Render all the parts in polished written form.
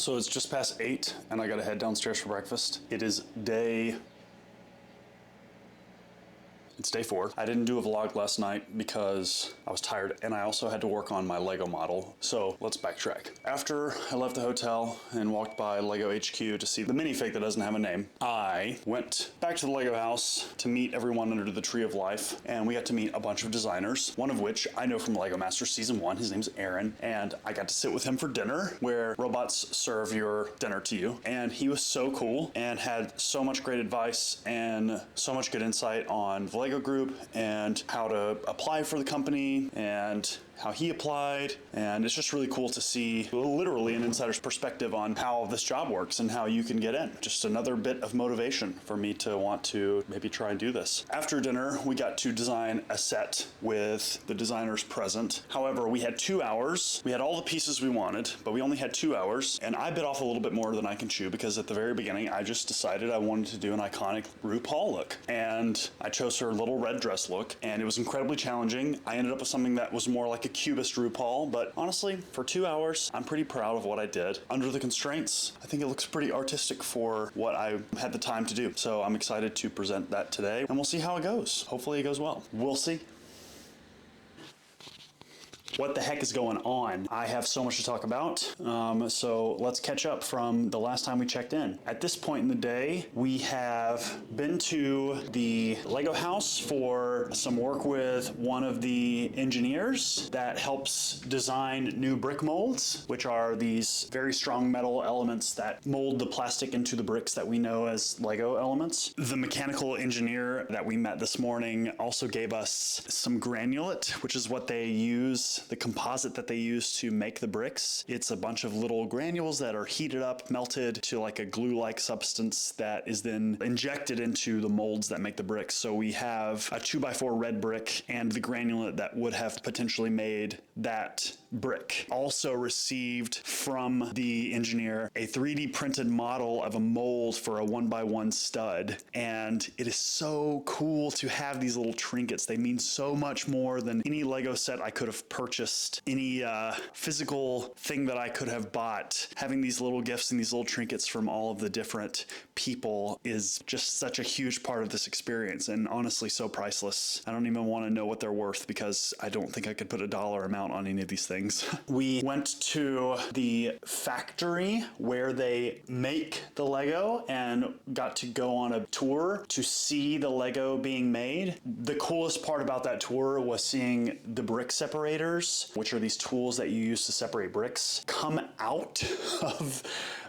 So it's just past 8 and I gotta head downstairs for breakfast. It's day 4. I didn't do a vlog last night because I was tired and I also had to work on my Lego model. So let's backtrack. After I left the hotel and walked by Lego HQ to see the minifig that doesn't have a name, I went back to the Lego house to meet everyone under the Tree of Life, and we got to meet a bunch of designers, one of which I know from Lego Masters Season 1. His name's Aaron, and I got to sit with him for dinner where robots serve your dinner to you. And he was so cool and had so much great advice and so much good insight on the Lego group and how to apply for the company and how he applied. And it's just really cool to see literally an insider's perspective on how this job works and how you can get in. Just another bit of motivation for me to want to maybe try and do this. After dinner, we got to design a set with the designers present. However, we had 2 hours. We had all the pieces we wanted, but we only had 2 hours. And I bit off a little bit more than I can chew because at the very beginning, I just decided I wanted to do an iconic RuPaul look. And I chose her little red dress look, and it was incredibly challenging. I ended up with something that was more like a cubist RuPaul, but honestly, for 2 hours, I'm pretty proud of what I did. Under the constraints, I think it looks pretty artistic for what I had the time to do. So I'm excited to present that today, and we'll see how it goes. Hopefully it goes well. We'll see. What the heck is going on? I have so much to talk about, so let's catch up from the last time we checked in. At this point in the day, we have been to the Lego house for some work with one of the engineers that helps design new brick molds, which are these very strong metal elements that mold the plastic into the bricks that we know as Lego elements. The mechanical engineer that we met this morning also gave us some granulate, which is what they use, the composite that they use to make the bricks. It's a bunch of little granules that are heated up, melted to like a glue-like substance that is then injected into the molds that make the bricks. So we have a 2x4 red brick and the granulate that would have potentially made that brick. Also received from the engineer a 3D printed model of a mold for a 1x1 stud. And it is so cool to have these little trinkets. They mean so much more than any Lego set I could have purchased, any physical thing that I could have bought. Having these little gifts and these little trinkets from all of the different people is just such a huge part of this experience, and honestly so priceless. I don't even want to know what they're worth because I don't think I could put a dollar amount on any of these things. We went to the factory where they make the Lego and got to go on a tour to see the Lego being made. The coolest part about that tour was seeing the brick separators, which are these tools that you use to separate bricks, come out of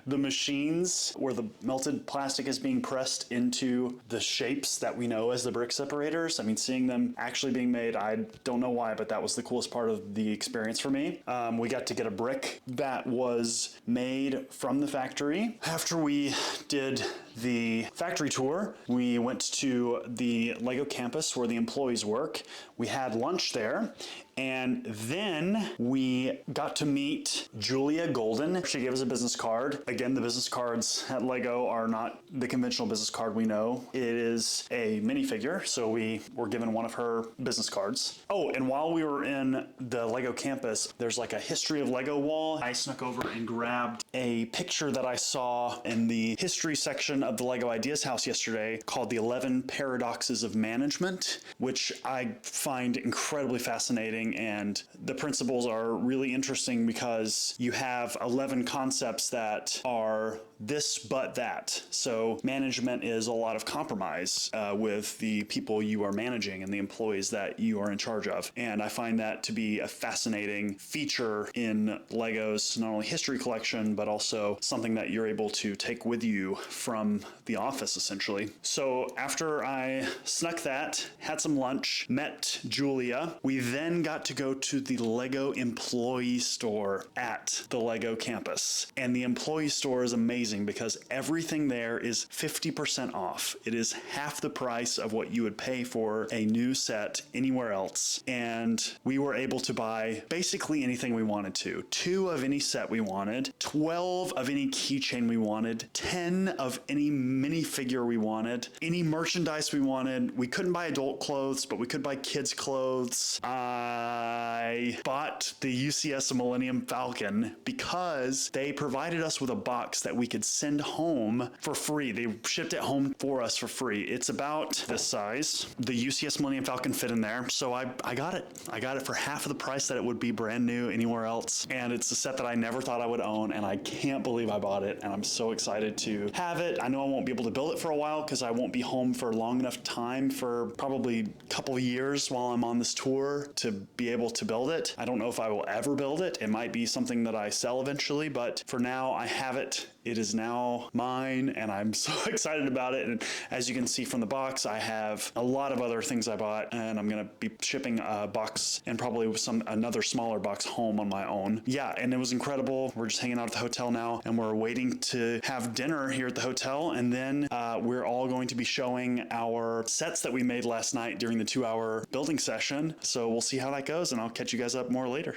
the machines where the melted plastic is being pressed into the shapes that we know as the brick separators. I mean, seeing them actually being made, I don't know why, but that was the coolest part of the experience for me. We got to get a brick that was made from the factory. After we did the factory tour, we went to the Lego campus where the employees work. We had lunch there, and then we got to meet Julia Golden. She gave us a business card. Again, the business cards at Lego are not the conventional business card we know. It is a minifigure, so we were given one of her business cards. Oh, and while we were in the Lego campus, there's like a history of Lego wall. I snuck over and grabbed a picture that I saw in the history section of the Lego Ideas House yesterday called The 11 Paradoxes of Management, which I find incredibly fascinating. And the principles are really interesting because you have 11 concepts that are this but that. So management is a lot of compromise with the people you are managing and the employees that you are in charge of. And I find that to be a fascinating feature in Lego's not only history collection, but also something that you're able to take with you from the office, essentially. So after I snuck that, had some lunch, met Julia, we then got to go to the Lego employee store at the Lego campus. And the employee store is amazing because everything there is 50% off. It is half the price of what you would pay for a new set anywhere else. And we were able to buy basically anything we wanted to. 2 of any set we wanted, 12 of any keychain we wanted, 10 of any minifigure we wanted, any merchandise we wanted. We couldn't buy adult clothes, but we could buy kids' clothes. I bought the UCS Millennium Falcon because they provided us with a box that we could send home for free. They shipped it home for us for free. It's about this size. The UCS Millennium Falcon fit in there, so I got it. I got it for half of the price that it would be brand new anywhere else, and it's a set that I never thought I would own, and I can't believe I bought it, and I'm so excited to have it. I know I won't be able to build it for a while because I won't be home for long enough time, for probably a couple of years while I'm on this tour, to be able to build it. I don't know if I will ever build it. It might be something that I sell eventually, but for now I have it. It is now mine, and I'm so excited about it. And as you can see from the box, I have a lot of other things I bought, and I'm gonna be shipping a box and probably another smaller box home on my own. Yeah, and it was incredible. We're just hanging out at the hotel now, and we're waiting to have dinner here at the hotel, and then we're all going to be showing our sets that we made last night during the 2-hour building session. So we'll see how that goes, and I'll catch you guys up more later.